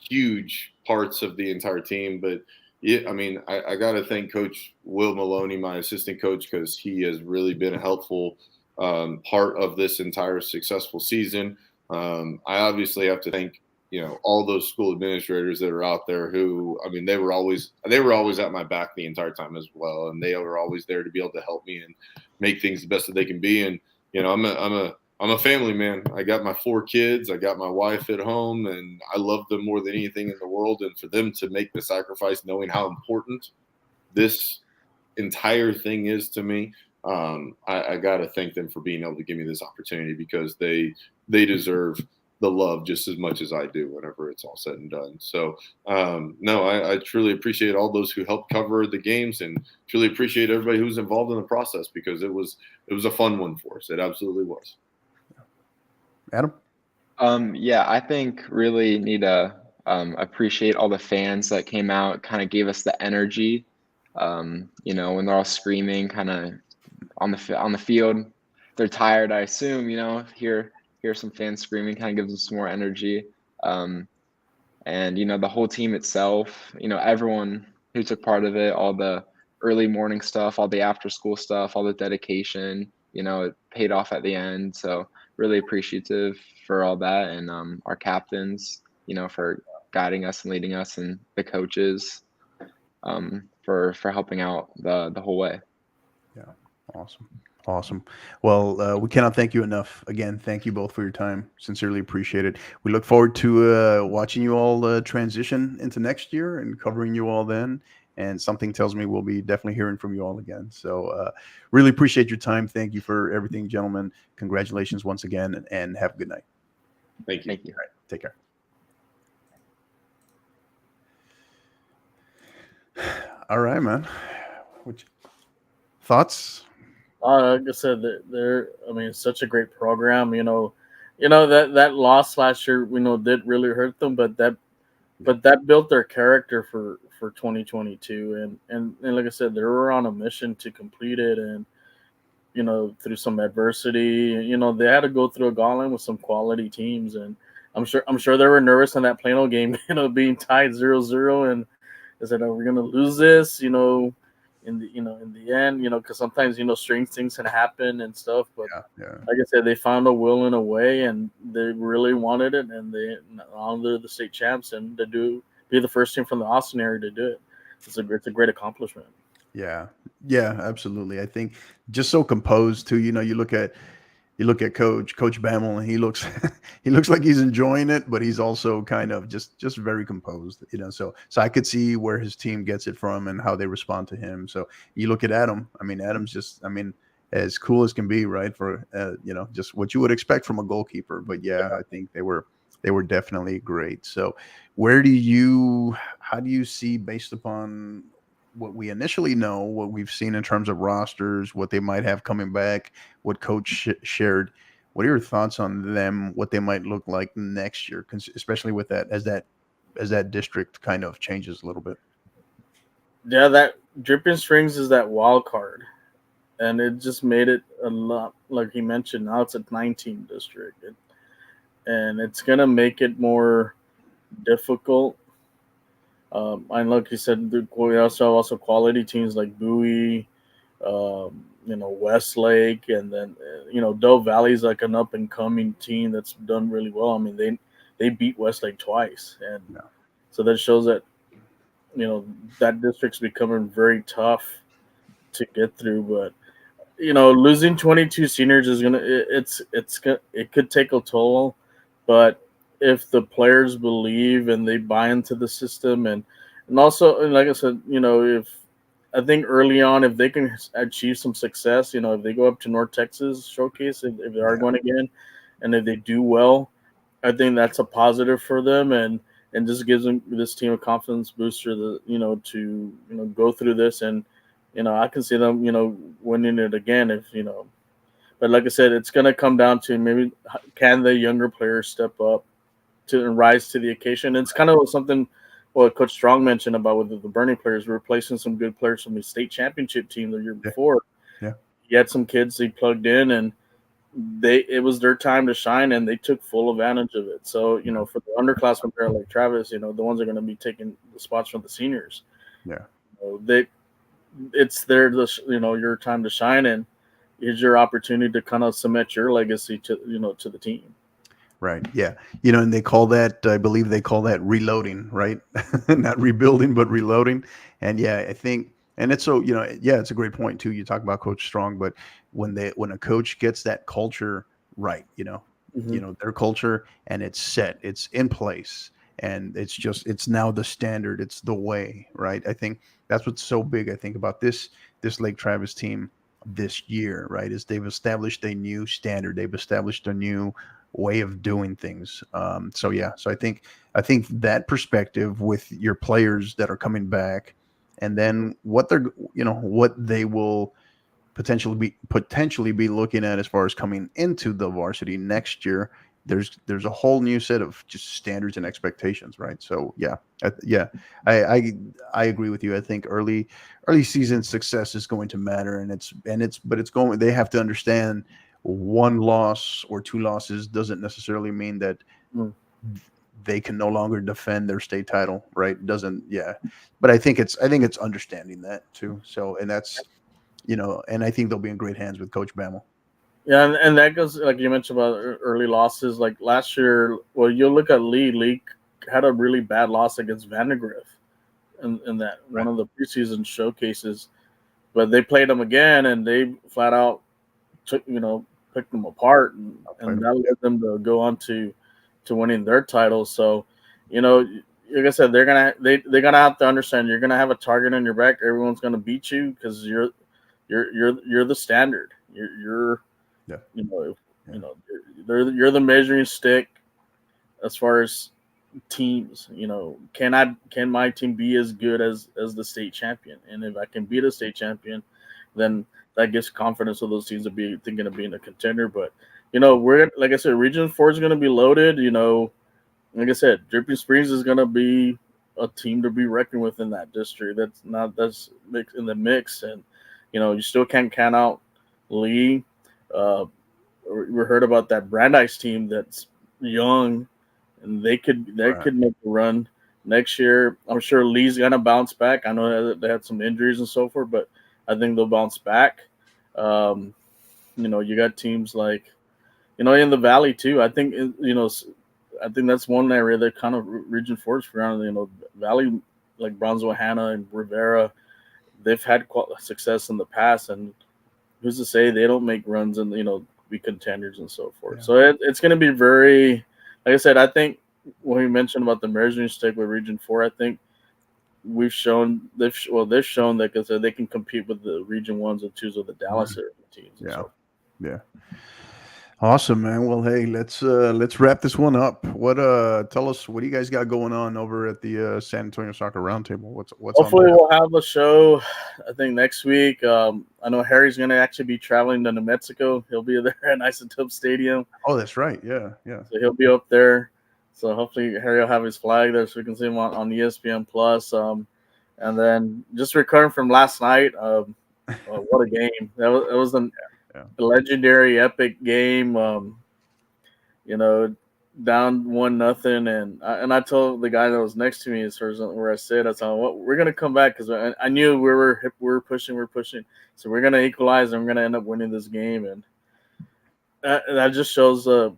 huge parts of the entire team, but yeah, I mean, I got to thank Coach Will Maloney, my assistant coach, because he has really been a helpful part of this entire successful season. I obviously have to thank all those school administrators that are out there who, I mean, they were always at my back the entire time as well, and they were always there to be able to help me and make things the best that they can be. And I'm a family man. I got my 4 kids. I got my wife at home, and I love them more than anything in the world. And for them to make the sacrifice, knowing how important this entire thing is to me, I got to thank them for being able to give me this opportunity, because they deserve the love just as much as I do whenever it's all said and done. So, no, I truly appreciate all those who helped cover the games, and truly appreciate everybody who's involved in the process, because it was a fun one for us. It absolutely was. Adam? Yeah, I think really need to appreciate all the fans that came out, kind of gave us the energy. When they're all screaming, kind of on the field, they're tired, I assume. Hear some fans screaming, kind of gives us some more energy. And the whole team itself, everyone who took part of it, all the early morning stuff, all the after school stuff, all the dedication, it paid off at the end. So really appreciative for all that, and our captains, for guiding us and leading us, and the coaches for helping out the whole way. Yeah, awesome. Well, we cannot thank you enough. Again, thank you both for your time. Sincerely appreciate it. We look forward to watching you all transition into next year and covering you all then. And something tells me we'll be definitely hearing from you all again. So really appreciate your time. Thank you for everything, gentlemen. Congratulations once again, and have a good night. Thank you. Thank you. All right, take care. All right, man. Thoughts? Like I said, it's such a great program. That loss last year, did really hurt them, but that built their character for 2022. And like I said, they were on a mission to complete it, and through some adversity, they had to go through a gauntlet with some quality teams, and I'm sure they were nervous in that Plano game, being tied 0-0, and they said, "Are we going to lose this?" In the end, because sometimes strange things can happen and stuff. But like I said, they found a will and a way, and they really wanted it, and they're the state champs, and to be the first team from the Austin area to do it. It's a great accomplishment. Yeah, absolutely. I think just so composed too. You look at Coach Bammel, and he looks like he's enjoying it, but he's also kind of just very composed. So I could see where his team gets it from and how they respond to him. So you look at Adam. I mean, Adam's just as cool as can be, right? For just what you would expect from a goalkeeper. But yeah, I think they were definitely great. So how do you see, based upon what we initially know, what we've seen in terms of rosters, what they might have coming back, what Coach shared, what are your thoughts on them, what they might look like next year, especially with that as that district kind of changes a little bit? Yeah, that Dripping Springs is that wild card, and it just made it a lot, like he mentioned. Now it's a 19 district, and it's gonna make it more difficult. And like you said, we also have also quality teams like Bowie, Westlake, and then Doe Valley's like an up and coming team that's done really well. I mean, they beat Westlake twice, and Yeah. so that shows that that district's becoming very tough to get through. But losing 22 seniors is it could take a toll, but if the players believe and they buy into the system, and also, and like I said, if I think early on, if they can achieve some success, if they go up to North Texas Showcase, if they are going again, and if they do well, I think that's a positive for them, and just gives them this team a confidence booster that to go through this, and I can see them winning it again if But like I said, it's going to come down to maybe can the younger players step up to and rise to the occasion. And it's kind of something what Coach Strong mentioned about with the Bernie players, replacing some good players from the state championship team the year before. Yeah. He had some kids he plugged in, and it was their time to shine, and they took full advantage of it. So, for the underclassmen there like Travis, the ones that are going to be taking the spots from the seniors. Yeah. It's your time to shine, and here's your opportunity to kind of cement your legacy to the team. Right. Yeah. And they call that, I believe they call that reloading, right? Not rebuilding, but reloading. And I think, and it's so, it's a great point too. You talk about Coach Strong, but when a coach gets that culture right, their culture, and it's set, it's in place, and it's now the standard, it's the way, right? I think that's what's so big, I think, about this Lake Travis team this year, right? Is they've established a new standard. They've established a new way of doing things. So I think that perspective with your players that are coming back, and then what they will potentially be looking at as far as coming into the varsity next year. There's a whole new set of just standards and expectations, right? So I agree with you. I think early season success is going to matter, but it's going. They have to understand one loss or two losses doesn't necessarily mean that they can no longer defend their state title, right? But I think it's understanding that too. So, and that's, and I think they'll be in great hands with Coach Bammel. Yeah, and that goes, like you mentioned about early losses. Like last year, well, you'll look at Lee. Lee had a really bad loss against Vandergrift in that one of the preseason showcases, but they played them again, and they flat out picked them apart, and that led them to go on to winning their title. So, like I said, they're gonna have to understand you're gonna have a target on your back. Everyone's gonna beat you because you're the standard. You're the measuring stick as far as teams. Can my team be as good as the state champion? And if I can beat a state champion, then that gives confidence to those teams to be thinking of being a contender. But we're, like I said, Region 4 is going to be loaded. Like I said, Dripping Springs is going to be a team to be reckoned with in that district. That's in the mix, and you still can't count out Lee. We heard about that Brandeis team that's young, and they could make a run next year. I'm sure Lee's gonna bounce back. I know that they had some injuries and so forth, but I think they'll bounce back. You got teams like, in the Valley too. I think I think that's one area that kind of Region 4 is around. Valley, like Bronzeville, Hanna, and Rivera, they've had success in the past, and who's to say they don't make runs and be contenders and so forth. So it's going to be very, like I said, I think when we mentioned about the measuring stick with Region 4, I think they've shown that because they can compete with the Region 1s and 2s of the Dallas area teams. Yeah. Awesome, man. Well, hey, let's wrap this one up. Tell us, what do you guys got going on over at the San Antonio Soccer Roundtable? What's hopefully we'll have a show, I think, next week. I know Harry's going to actually be traveling to New Mexico. He'll be there at Isotope Stadium. Oh, that's right. Yeah. So he'll be up there. So hopefully Harry will have his flag there so we can see him on ESPN Plus. And then just recovering from last night. What a game! It was a legendary, epic game. down 1-0, and I told the guy that was next to me, as far as where I said, I told him, "Well, we're gonna come back because I knew we were pushing, so we're gonna equalize and we're gonna end up winning this game." And that just shows, it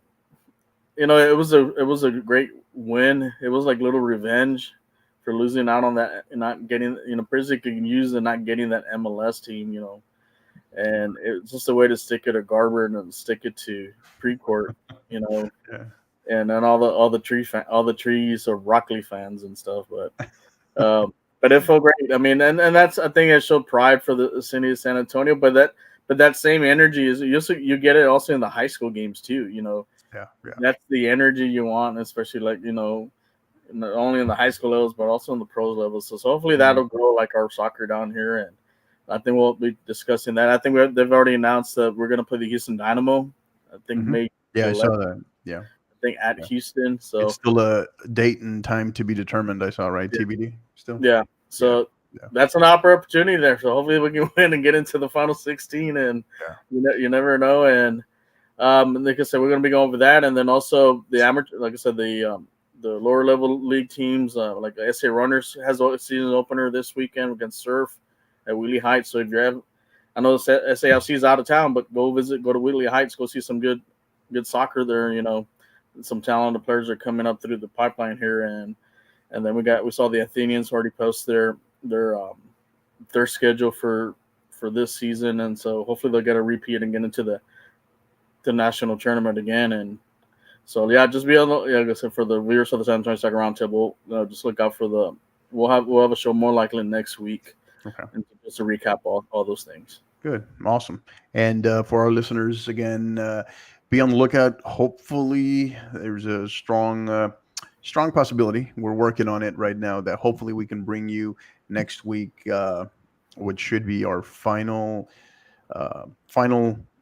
was a great win. It was like little revenge for losing out on that and not getting, Prizzic can use and not getting that MLS team, and it's just a way to stick it to Garber and stick it to Precourt, Yeah. and then all the trees of Rockley fans and stuff. But it felt great. I mean, and that's, I think it showed pride for the city of San Antonio. But that same energy is you get it also in the high school games too. Yeah. That's the energy you want, especially like not only in the high school levels but also in the pro levels. So hopefully that'll grow like our soccer down here, and I think we'll be discussing that. I think they've already announced that we're going to play the Houston Dynamo. I think May. Yeah, I 11th, saw that. Yeah. I think at Houston. So it's still a date and time to be determined. I saw, right? TBD still. Yeah. So that's an opportunity there. So hopefully we can win and get into the final 16. And you never know. And like I said, we're going to be going over that, and then also the amateur. Like I said, the lower level league teams, like SA Runners has a season opener this weekend against Surf at Wheatley Heights. So if you're, I know SAFC is out of town, but go to Wheatley Heights, go see some good soccer there. Some talented players are coming up through the pipeline here, and then we saw the Athenians already post their schedule for this season, and so hopefully they'll get a repeat and get into the national tournament again. And so just be on the, like I said, for the viewers of the San Antonio Soccer Roundtable, just look out for we'll have a show more likely next week. Okay. And just to recap all those things. Good. Awesome. And for our listeners, again, be on the lookout. Hopefully there's a strong possibility. We're working on it right now that hopefully we can bring you next week, which should be our final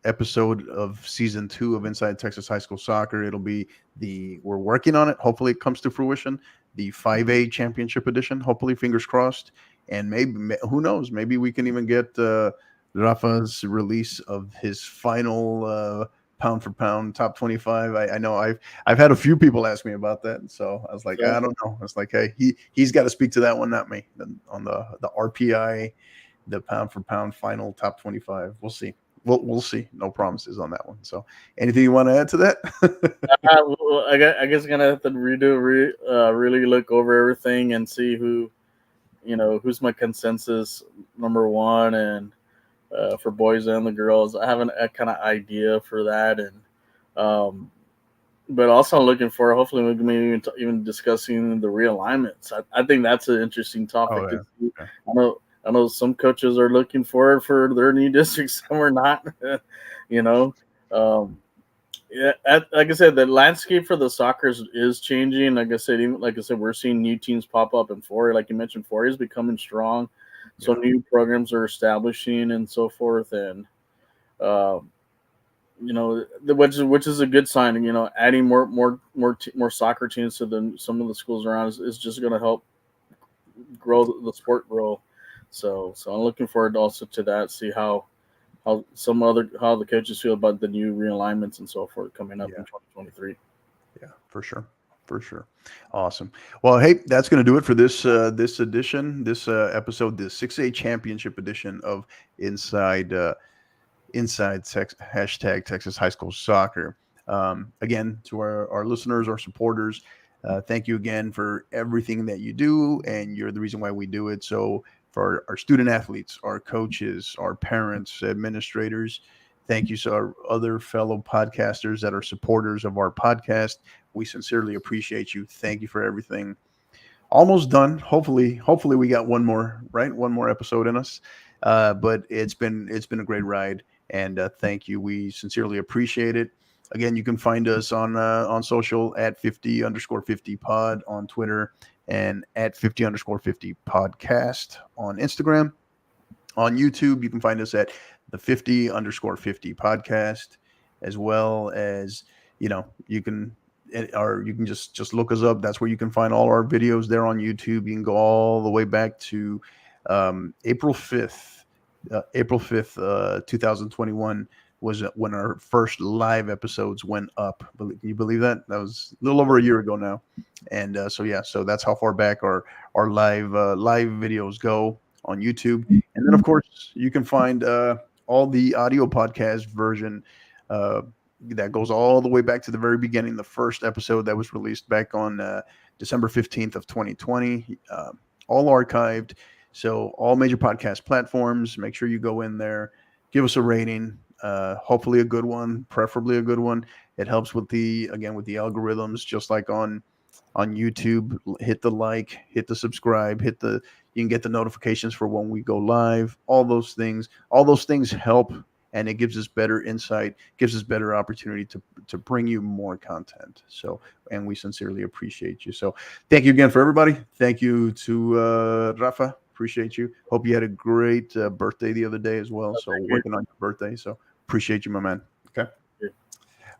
episode of season 2 of Inside Texas High School Soccer. It'll be we're working on it. Hopefully it comes to fruition. The 5A championship edition, hopefully, fingers crossed. And maybe, who knows, maybe we can even get Rafa's release of his final pound for pound top 25. I know I've had a few people ask me about that. So I was like, I don't know. It's like, hey, he's got to speak to that one, not me. On the RPI, the pound for pound final top 25. We'll see. We'll see. No promises on that one. So, anything you want to add to that? I guess I'm gonna have to really look over everything and see who's my consensus number one, and for boys and the girls. I have a kind of idea for that, and but also looking for, hopefully we can maybe even discussing the realignments. I think that's an interesting topic. I know some coaches are looking for it for their new districts, some are not. Like I said, the landscape for the soccer is changing. Like I said, we're seeing new teams pop up in 4A. Like you mentioned, 4A is becoming strong, so new programs are establishing and so forth. And which is a good sign. Adding more soccer teams to some of the schools around is just going to help grow the sport grow. So I'm looking forward also to that. See how the coaches feel about the new realignments and so forth coming up in 2023. Yeah, for sure. Awesome. Well, hey, that's going to do it for this edition, this episode, the 6A championship edition of Inside Texas High School Soccer. Again, to our listeners, our supporters, thank you again for everything that you do, and you're the reason why we do it. So for our student athletes, our coaches, our parents, administrators, thank you. So our other fellow podcasters that are supporters of our podcast, we sincerely appreciate you. Thank you for everything. Almost done. Hopefully we got one more episode in us. But it's been a great ride, and thank you. We sincerely appreciate it. Again, you can find us on social at 50_50 pod on Twitter, and at 50_50 podcast on Instagram. On YouTube, you can find us at the 50_50 podcast, as well as, you can just look us up. That's where you can find all our videos there on YouTube. You can go all the way back to April 5th, 2021, was when our first live episodes went up. Can you believe that? That was a little over a year ago now. And so that's how far back our live videos go on YouTube. And then, of course, you can find all the audio podcast version that goes all the way back to the very beginning, the first episode that was released back on December 15th of 2020, all archived. So all major podcast platforms, make sure you go in there, give us a rating, hopefully a good one, preferably a good one. It helps with the algorithms, just like on YouTube. Hit the like, hit the subscribe, you can get the notifications for when we go live. All those things help, and it gives us better insight, gives us better opportunity to bring you more content. So, and we sincerely appreciate you. So thank you again for everybody. Thank you to Rafa. Appreciate you. Hope you had a great birthday the other day as well. So working on your birthday. So appreciate you, my man. Okay. Yeah.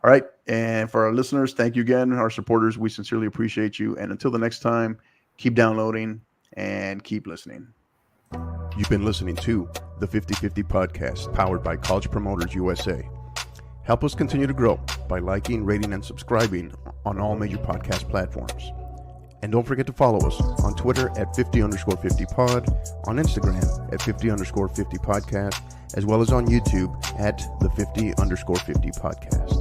All right. And for our listeners, thank you again. Our supporters, we sincerely appreciate you. And until the next time, keep downloading and keep listening. You've been listening to the 50/50 podcast, powered by College Promoters USA. Help us continue to grow by liking, rating, and subscribing on all major podcast platforms. And don't forget to follow us on Twitter at 50_50pod, on Instagram at 50_50podcast, as well as on YouTube at the 50_50 podcast.